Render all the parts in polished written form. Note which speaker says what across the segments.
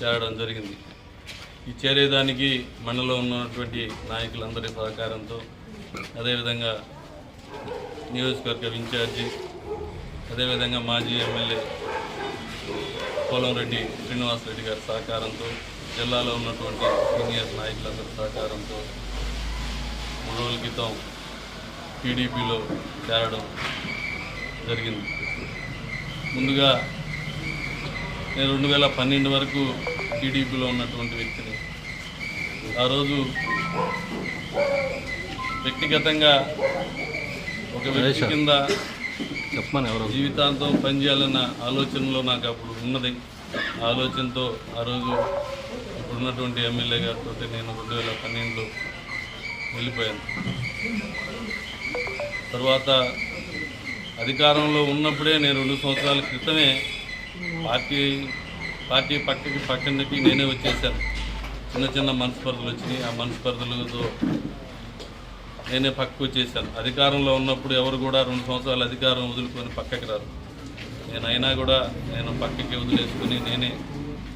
Speaker 1: చేరడం జరిగింది. ఈ చేరేదానికి మండలంలో ఉన్నటువంటి నాయకులందరి సహకారంతో, అదేవిధంగా నియోజకవర్గ ఇన్ఛార్జి, అదేవిధంగా మాజీ ఎమ్మెల్యే పోలంరెడ్డి శ్రీనివాసరెడ్డి గారి సహకారంతో, జిల్లాలో ఉన్నటువంటి సీనియర్ నాయకులందరి సహకారంతో 3 రోజుల క్రితం టీడీపీలో చేరడం జరిగింది. ముందుగా నేను 2012 వరకు టీడీపీలో ఉన్నటువంటి వ్యక్తిని. ఆ రోజు వ్యక్తిగతంగా ఒక వ్యక్తి కింద జీవితాంతం పనిచేయాలన్న ఆలోచనలో నాకు అప్పుడు ఉన్నది. ఆలోచనతో ఆ రోజు ఇప్పుడున్నటువంటి ఎమ్మెల్యే గారితో నేను 2012లో వెళ్ళిపోయాను. తర్వాత అధికారంలో ఉన్నప్పుడే నేను 2 సంవత్సరాల క్రితమే పార్టీ పక్కనకి నేనే వచ్చేసాను. చిన్న మనస్పర్ధలు వచ్చినాయి. ఆ మనస్పర్ధలతో నేనే పక్కకు వచ్చేసాను. అధికారంలో ఉన్నప్పుడు ఎవరు కూడా 2 సంవత్సరాలు అధికారం వదులుకొని పక్కకి రారు. అయినా కూడా నేను పక్కకి వదిలేసుకొని నేనే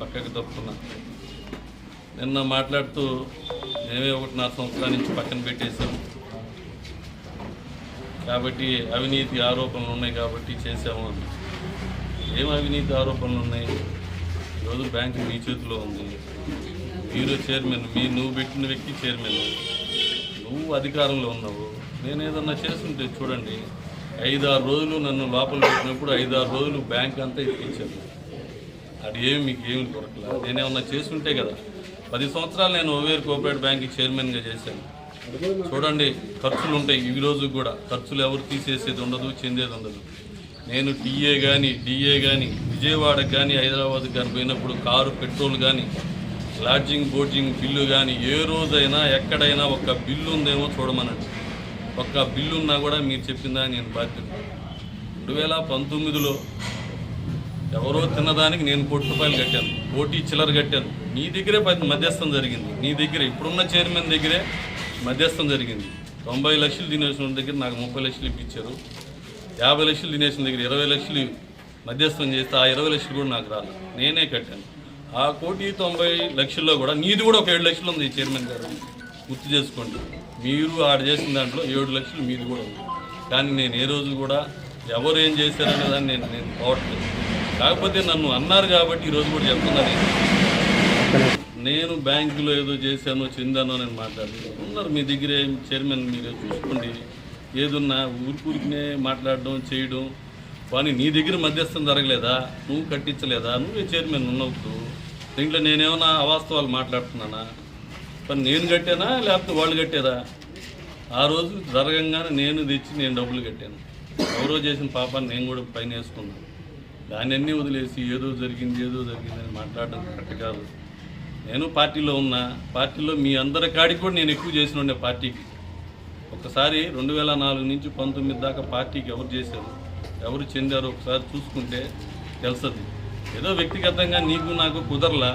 Speaker 1: పక్కకి తప్పుకున్నాను. నిన్న మాట్లాడుతూ మేమే 1.5 సంవత్సరాల నుంచి పక్కన పెట్టేశాం కాబట్టి అవినీతి ఆరోపణలు ఉన్నాయి కాబట్టి చేసాము అని. ఏం అవినీతి ఆరోపణలు ఉన్నాయి? ఈరోజు బ్యాంకు మీ చేతిలో ఉంది. మీరు చైర్మన్, నువ్వు పెట్టిన వ్యక్తి చైర్మన్, నువ్వు అధికారంలో ఉన్నావు. నేను ఏదన్నా చేస్తుంటే చూడండి, 5-6 రోజులు నన్ను లోపల పెట్టినప్పుడు 5-6 రోజులు బ్యాంక్ అంతా ఎక్కించాను. అది మీకు ఏమి దొరకలేదు. నేనేమన్నా చేస్తుంటే కదా. 10 సంవత్సరాలు నేను ఓవేర్ కోఆపరేటివ్ బ్యాంక్ చైర్మన్గా చేశాను. చూడండి, ఖర్చులు ఉంటాయి. ఈ రోజు కూడా ఖర్చులు ఎవరు తీసేసేది ఉండదు, చెందేది ఉండదు. నేను టీఏ కానీ డిఏ కానీ విజయవాడకు కానీ హైదరాబాద్కి కానీ పోయినప్పుడు కారు పెట్రోల్ కానీ లాడ్జింగ్ బోర్డింగ్ బిల్లు కానీ ఏ రోజైనా ఎక్కడైనా ఒక్క బిల్లు ఉందేమో చూడమనండి. ఒక్క బిల్లు ఉన్నా కూడా మీరు చెప్పిందా నేను బాధ్యత. 2019లో ఎవరో తిన్నదానికి నేను ₹1 కట్టాను, కోటి చిల్లర కట్టాను. నీ దగ్గరే మధ్యస్థం జరిగింది. నీ దగ్గరే ఇప్పుడున్న చైర్మన్ దగ్గరే మధ్యస్థం జరిగింది. 90 లక్షలు తినేసిన దగ్గర నాకు 30 లక్షలు ఇప్పించారు. 50 లక్షలు తినేసిన దగ్గర 20 లక్షలు మధ్యస్థం చేస్తే ఆ 20 లక్షలు కూడా నాకు రాదు, నేనే కట్టాను. ఆ 1,90,00,000లో కూడా నీది కూడా ఒక 7 లక్షలు ఉంది చైర్మన్ గారు, గుర్తు చేసుకోండి. మీరు ఆడ చేసిన దాంట్లో 7 లక్షలు మీది కూడా ఉంది. కానీ నేను ఏ రోజు కూడా ఎవరు ఏం చేశారనే దాన్ని నేను పోవట్లేదు. కాకపోతే నన్ను అన్నారు కాబట్టి ఈరోజు కూడా చెప్తున్నాను. నేను బ్యాంకులో ఏదో చేశానో చెందానో నేను మాట్లాడలేదు. ఉన్నారు మీ దగ్గరే చైర్మన్, మీరే చూసుకోండి. ఏదున్నా ఊరికూరికినే మాట్లాడడం చేయడం. కానీ నీ దగ్గర మధ్యస్థం జరగలేదా? నువ్వు కట్టించలేదా? నువ్వే చైర్మన్ ఉన్నప్పుడు దీంట్లో నేనేమన్నా అవాస్తవాలు మాట్లాడుతున్నానా? కానీ నేను కట్టానా లేకపోతే వాళ్ళు కట్టారా? ఆ రోజు జరగంగానే నేను తెచ్చి నేను డబ్బులు కట్టాను. ఎవరో చేసిన పాపాన్ని నేను కూడా పైన వేసుకున్నాను. దాన్ని అన్నీ వదిలేసి ఏదో జరిగింది అని మాట్లాడడం కరెక్ట్ కాదు. నేను పార్టీలో ఉన్నా. పార్టీలో మీ అందరి కాడికి కూడా నేను ఎక్కువ చేసిన ఉండే పార్టీకి. ఒకసారి 2004 నుంచి 19 దాకా పార్టీకి ఎవరు చేశారు, ఎవరు చెందారో ఒకసారి చూసుకుంటే తెలుస్తుంది. ఏదో వ్యక్తిగతంగా నీకు నాకు కుదరలా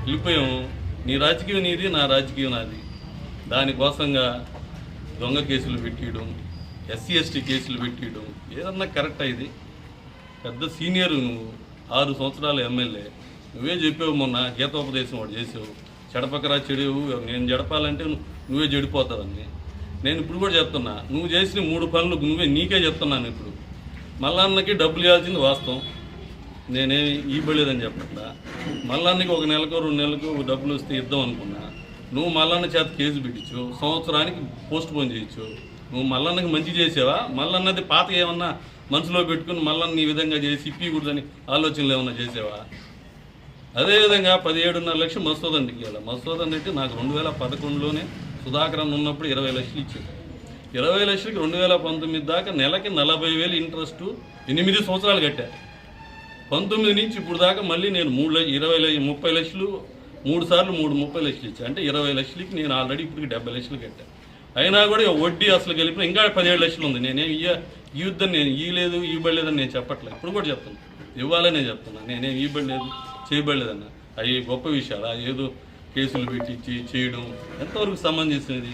Speaker 1: వెళ్ళిపోయాము. నీ రాజకీయం నీది, నా రాజకీయం నాది. దానికోసంగా దొంగ కేసులు పెట్టియడం, ఎస్సీ ఎస్టీ కేసులు పెట్టియడం ఏదన్నా కరెక్ట్ ఇది? పెద్ద సీనియర్ నువ్వు, 6 సంవత్సరాల ఎమ్మెల్యే. నువ్వే చెప్పావు మొన్న గీతోపదేశం వాడు చేసావు. చెడపకరా చెడేవు, నేను జడపాలంటే నువ్వే చెడిపోతావని. నేను ఇప్పుడు కూడా చెప్తున్నా, నువ్వు చేసిన 3 పనులు నీకే చెప్తున్నాను. ఇప్పుడు మల్లన్నకి డబ్బులు ఇవ్వాల్సింది వాస్తవం, నేనేమి ఇవ్వలేదని చెప్పట్లా. మల్లన్నకి 1 నెలకు 2 నెలలకు డబ్బులు వస్తే ఇద్దాం అనుకున్నా. నువ్వు మల్లన్న చేత కేసు పెట్టించు, సంవత్సరానికి పోస్ట్ పోన్ చేయొచ్చు. నువ్వు మల్లన్నకి మంచి చేసావా? మల్లన్నది పాత ఏమన్నా మనసులో పెట్టుకుని మల్లన్న ఈ విధంగా చేసి ఇప్పకూడదని ఆలోచనలు ఏమన్నా చేసావా? అదేవిధంగా 17.5 లక్షలు మసూదండికి ఇవ్వాలి. మసూదండి అంటే నాకు 2011లోనే సుధాకరన్ ఉన్నప్పుడు 20 లక్షలు ఇచ్చాడు. 20 లక్షలకి 2019 దాకా నెలకి 40,000 ఇంట్రెస్ట్ 8 సంవత్సరాలు కట్టా. 19 నుంచి ఇప్పుడు దాకా మళ్ళీ నేను 30 లక్షలు 3 సార్లు 30 లక్షలు ఇచ్చా. అంటే 20 లక్షలకి నేను ఆల్రెడీ ఇప్పటికి 70 లక్షలు కట్టా. అయినా కూడా వడ్డీ అసలు కలిపిన ఇంకా 17 లక్షలు ఉంది. నేనేం ఇవ్వద్దని నేను ఇవ్వలేదని నేను చెప్పట్లేదు. ఇప్పుడు కూడా చెప్తాను, ఇవ్వాలనే చెప్తున్నా. నేనేం ఇవ్వలేదు చేయబడలేదన్న. అవి గొప్ప విషయాలు. ఏదో కేసులు పెట్టించి చేయడం ఎంతవరకు సమంజసమైనది?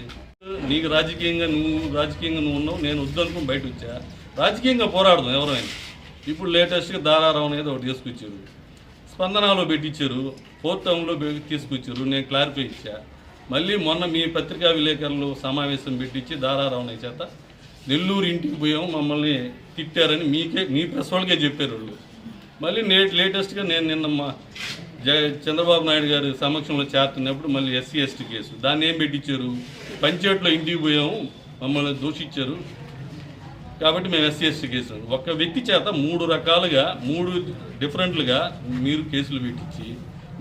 Speaker 1: నీకు రాజకీయంగా నువ్వు ఉన్నావు, నేను వద్దనుకుని బయట వచ్చా. రాజకీయంగా పోరాడదాం ఎవరైనా. ఇప్పుడు లేటెస్ట్గా దారారావు అనేది ఒకటి తీసుకొచ్చారు, స్పందనలో పెట్టించారు. 4th టర్మ్లో తీసుకొచ్చారు, నేను క్లారిఫై ఇచ్చా. మళ్ళీ మొన్న మీ పత్రికా విలేకరులు సమావేశం పెట్టించి దారారావు చేత నెల్లూరు ఇంటికి పోయాము, మమ్మల్ని తిట్టారని మీ ప్రెస్ వాళ్ళకే చెప్పారు వాళ్ళు. మళ్ళీ లేటెస్ట్గా నేను నిన్న మా చంద్రబాబు నాయుడు గారి సమక్షంలో చేరుతున్నప్పుడు మళ్ళీ SC ST కేసు, దాన్ని ఏం పెట్టించారు, పంచాయతీలో ఇంటికి పోయాము మమ్మల్ని దూషించారు కాబట్టి మేము SC ST కేసు. ఒక వ్యక్తి చేత 3 రకాలుగా 3 డిఫరెంట్లుగా మీరు కేసులు పెట్టించి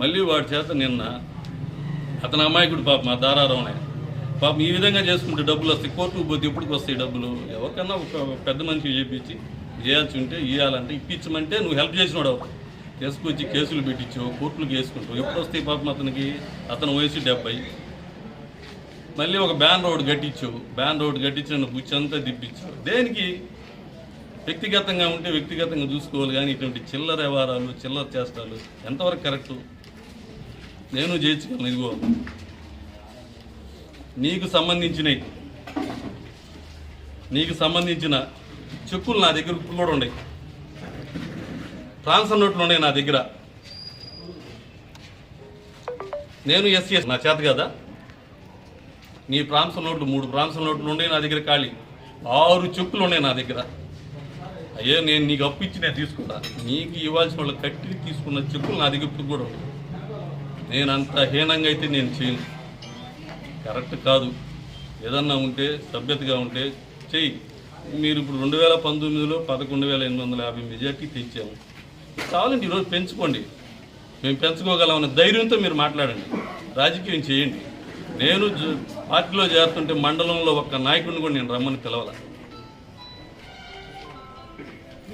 Speaker 1: మళ్ళీ వాడి చేత నిన్న అతను అమాయకుడు పాప మా దారారావునే పాపం ఈ విధంగా చేసుకుంటే డబ్బులు వస్తాయి, కోర్టుకు పోతే ఎప్పటికి వస్తాయి డబ్బులు. ఎవరికన్నా ఒక పెద్ద మనిషి చేయించి చేయాల్సి ఉంటే ఇవ్వాలంటే ఇప్పించమంటే నువ్వు హెల్ప్ చేసినాడు అవుతావు, తీసుకొచ్చి కేసులు పెట్టించావు, కోర్టులకు వేసుకుంటావు, ఎప్పుడు వస్తాయి పాపం అతనికి, అతను వయసు 70. మళ్ళీ ఒక బ్యాన్ రోడ్ కట్టించావు, బ్యాన్ రోడ్ కట్టించిన బుచ్చి అంతా తిప్పించావు. దేనికి? వ్యక్తిగతంగా ఉంటే వ్యక్తిగతంగా చూసుకోవాలి, కానీ ఇటువంటి చిల్లర వ్యవహారాలు చిల్లర చేష్టాలు ఎంతవరకు కరెక్టు? నేను చేయించగలను. ఇదిగో నీకు సంబంధించిన చెక్కులు నా దగ్గర కూడా ఉన్నాయి, ట్రాన్స్ఫర్ నోట్లు ఉన్నాయి నా దగ్గర. నేను SC నా చేత కదా, నీ ట్రాన్స్ఫర్ నోట్లు 3 ట్రాన్స్ఫర్ నోట్లు ఉన్నాయి నా దగ్గర, ఖాళీ 6 చెక్కులు ఉన్నాయి నా దగ్గర. అయ్యే నేను నీకు అప్పు ఇచ్చి నేను తీసుకుంటా, నీకు ఇవ్వాల్సిన వాళ్ళు కట్టి తీసుకున్న చెక్కులు నా దగ్గర ఇప్పుడు కూడా ఉన్నాయి. నేను అంత హీనంగా అయితే నేను చేయను, కరెక్ట్ కాదు. ఏదన్నా ఉంటే సభ్యతగా ఉంటే చెయ్యి. మీరు ఇప్పుడు 2019లో 11,850 మెజార్టీ తెచ్చాము, కావాలంటే ఈరోజు పెంచుకోండి, మేము పెంచుకోగలమన్న ధైర్యంతో మీరు మాట్లాడండి, రాజకీయం చేయండి. నేను పార్టీలో చేరుతుంటే మండలంలో ఒక్క నాయకుడిని కూడా నేను రమ్మని పిలవాల,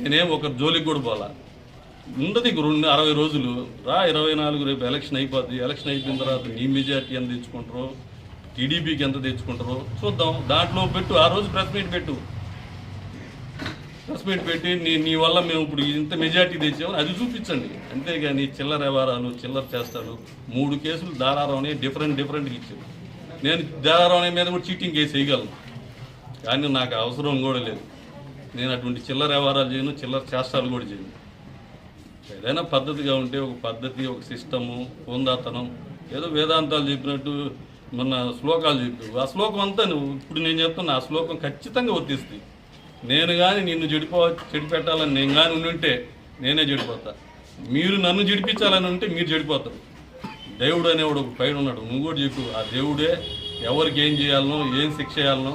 Speaker 1: నేనేం ఒక జోలికి కూడా పోలా. ఉండదు 60 రోజులు రా, 24 రేపు ఎలక్షన్ అయిపోద్ది. ఎలక్షన్ అయిపోయిన తర్వాత నీ మెజార్టీ ఎంత తెచ్చుకుంటారో, టీడీపీకి ఎంత తెచ్చుకుంటారో చూద్దాం. దాంట్లో పెట్టు, ఆ రోజు ప్రెస్ మీట్ పెట్టి నీ వల్ల మేము ఇప్పుడు ఇంత మెజార్టీ తెచ్చామని అది చూపించండి. అంతేగాని చిల్లర వ్యవహారాలు చిల్లర చేస్తాడు. 3 కేసులు దారారావునే డిఫరెంట్గా ఇచ్చారు. నేను దారారావునే మీద కూడా చీటింగ్ కేసు వేయగలను, కానీ నాకు అవసరం కూడా లేదు. నేను అటువంటి చిల్లర వ్యవహారాలు చేయను, చిల్లర చేష్టాలు కూడా చేయను. ఏదైనా పద్ధతిగా ఉంటే ఒక పద్ధతి, ఒక సిస్టము, పొందాతనం, ఏదో వేదాంతాలు చెప్పినట్టు మొన్న శ్లోకాలు చెప్పావు, ఆ శ్లోకం అంతా నువ్వు ఇప్పుడు నేను చెప్తున్నా, ఆ శ్లోకం ఖచ్చితంగా వర్తిస్తుంది. నేను కానీ నిన్ను చెడిపెట్టాలని నేను కానీ ఉంటే నేనే చెడిపోతా, మీరు నన్ను చెడిపించాలని ఉంటే మీరు చెడిపోతారు. దేవుడు అనేవాడు ఒక పైన ఉన్నాడు, నువ్వు కూడా చెప్పు. ఆ దేవుడే ఎవరికి ఏం చేయాలనో, ఏం శిక్ష చేయాలనో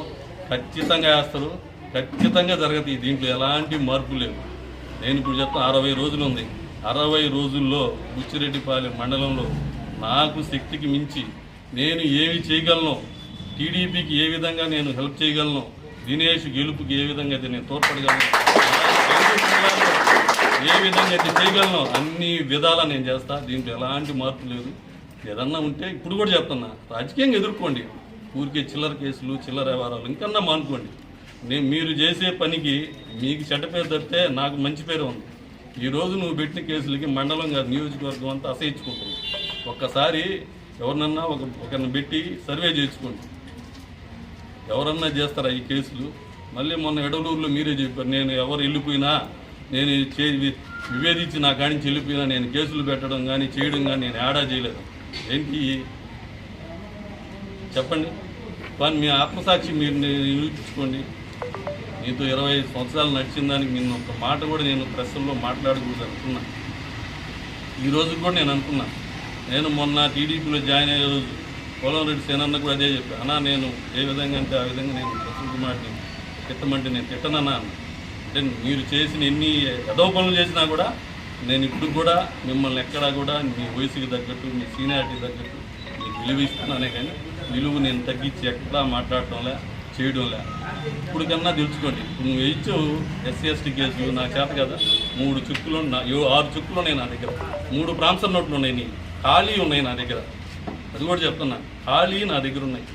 Speaker 1: ఖచ్చితంగా వేస్తారు, ఖచ్చితంగా జరగదు. దీంట్లో ఎలాంటి మార్పు లేవు. నేను ఇప్పుడు చెప్తాను, 60 రోజులు ఉంది. 60 రోజుల్లో బుచ్చిరెడ్డిపాలెం మండలంలో నాకు శక్తికి మించి నేను ఏమి చేయగలను, టీడీపీకి ఏ విధంగా నేను హెల్ప్ చేయగలను, దినేష్ గెలుపుకి ఏ విధంగా అయితే నేను తోడ్పడగలను, ఏ విధంగా అయితే చేయగలను అన్ని విధాలా నేను చేస్తా. దీంట్లో ఎలాంటి మార్పు లేదు. ఏదన్నా ఉంటే ఇప్పుడు కూడా చెప్తున్నా, రాజకీయంగా ఎదుర్కోండి. ఊరికే చిల్లర కేసులు చిల్లర వ్యవహారాలు ఇంకన్నా మానుకోండి. మీరు చేసే పనికి మీకు చెడ్డ పేరు తప్పితే నాకు మంచి పేరు ఉంది. ఈరోజు నువ్వు పెట్టిన కేసులకి మండలం కాదు, నియోజకవర్గం అంతా అసహించుకుంటుంది. ఒక్కసారి ఎవరినన్నా ఒకరిని పెట్టి సర్వే చేయించుకోండి, ఎవరన్నా చేస్తారా ఈ కేసులు? మళ్ళీ మొన్న ఎడలూరులో మీరే చెప్పారు, నేను ఎవరు వెళ్ళిపోయినా, నేను విభేదించి నా కాడి నుంచి వెళ్ళిపోయినా నేను కేసులు పెట్టడం కానీ చేయడం కానీ నేను ఏడా చేయలేదు. ఏంటి చెప్పండి? కానీ మీ ఆత్మసాక్షి మీరు నిరూపించుకోండి. మీతో 25 సంవత్సరాలు నడిచిన దానికి నేను ఒక మాట కూడా నేను ప్రెస్లో మాట్లాడకూడదు అనుకున్నా. ఈ రోజు కూడా నేను అనుకున్నా. నేను మొన్న టీడీపీలో జాయిన్ అయ్యే రోజు పోలంరెడ్డి సేనన్న కూడా అదే చెప్పాను, అన్నా నేను ఏ విధంగా అంటే ఆ విధంగా నేను ప్రసన్న కుమార్ని తిట్టమంటే నేను తిట్టనన్నా అన్న. అంటే మీరు చేసిన ఎన్ని ఏదో పనులు చేసినా కూడా నేను ఇప్పుడు కూడా మిమ్మల్ని ఎక్కడా కూడా మీ వయసుకి తగ్గట్టు, మీ సీనియారిటీ తగ్గట్టు మీకు విలువ ఇస్తున్నానే, కానీ విలువ నేను తగ్గించి ఎక్కడా మాట్లాడటంలే, చేయడంలే. ఇప్పుడు కన్నా తెలుసుకోండి. నువ్వు ఇచ్చు SC ST కేసులు నా చేత కదా 3 చుక్కులు 6 చుక్కులు ఉన్నాయి నా దగ్గర, 3 ట్రాన్స్ఫర్ నోట్లు ఉన్నాయి, నీ ఖాళీ ఉన్నాయి నా దగ్గర. అది కూడా చెప్తున్నా, ఖాళీ నా దగ్గర ఉన్నాయి.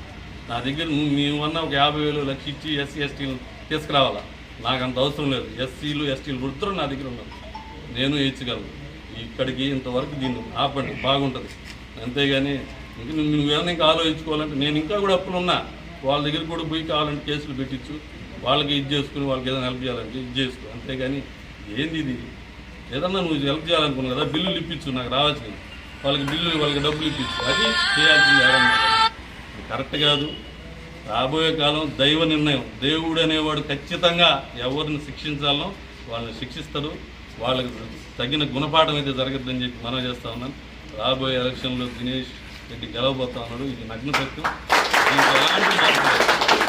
Speaker 1: నా దగ్గర మేమన్నా ఒక 50,000 లక్ష ఇచ్చి SC STలు తీసుకురావాలా? నాకు అంత అవసరం లేదు. SCలు STలు వృత్తులు నా దగ్గర ఉన్నారు, నేను ఇచ్చగలను. ఇక్కడికి ఇంతవరకు దీన్ని ఆపండి, బాగుంటుంది. అంతేగాని ఇంక నువ్వేమైనా ఇంకా ఆలోచించుకోవాలంటే నేను ఇంకా కూడా అప్పులు ఉన్నా, వాళ్ళ దగ్గర కూడా పోయి కావాలంటే కేసులు పెట్టించు, వాళ్ళకి ఇది చేసుకుని వాళ్ళకి ఏదైనా హెల్ప్ చేయాలంటే ఇది చేసుకో. అంతేగాని ఏంది ఇది? ఏదన్నా నువ్వు హెల్ప్ చేయాలనుకున్నావు కదా, బిల్లులు ఇప్పించు, నాకు రావాల్సింది. వాళ్ళకి డబ్బులు ఇప్పించు, అది చేయాల్సింది ఎవరన్నా. ఇది కరెక్ట్ కాదు. రాబోయే కాలం దైవ నిర్ణయం. దేవుడు అనేవాడు ఖచ్చితంగా ఎవరిని శిక్షించాలో వాళ్ళని శిక్షిస్తాడు. వాళ్ళకి తగిన గుణపాఠం అయితే జరగద్దని చెప్పి మనం చేస్తా ఉన్నాను. రాబోయే ఎలక్షన్లో దినేష్ రెడ్డి గెలవబోతా ఉన్నాడు. ఇది నగ్న సత్యం. దీంట్లో ఎలాంటి మార్పు లేదు.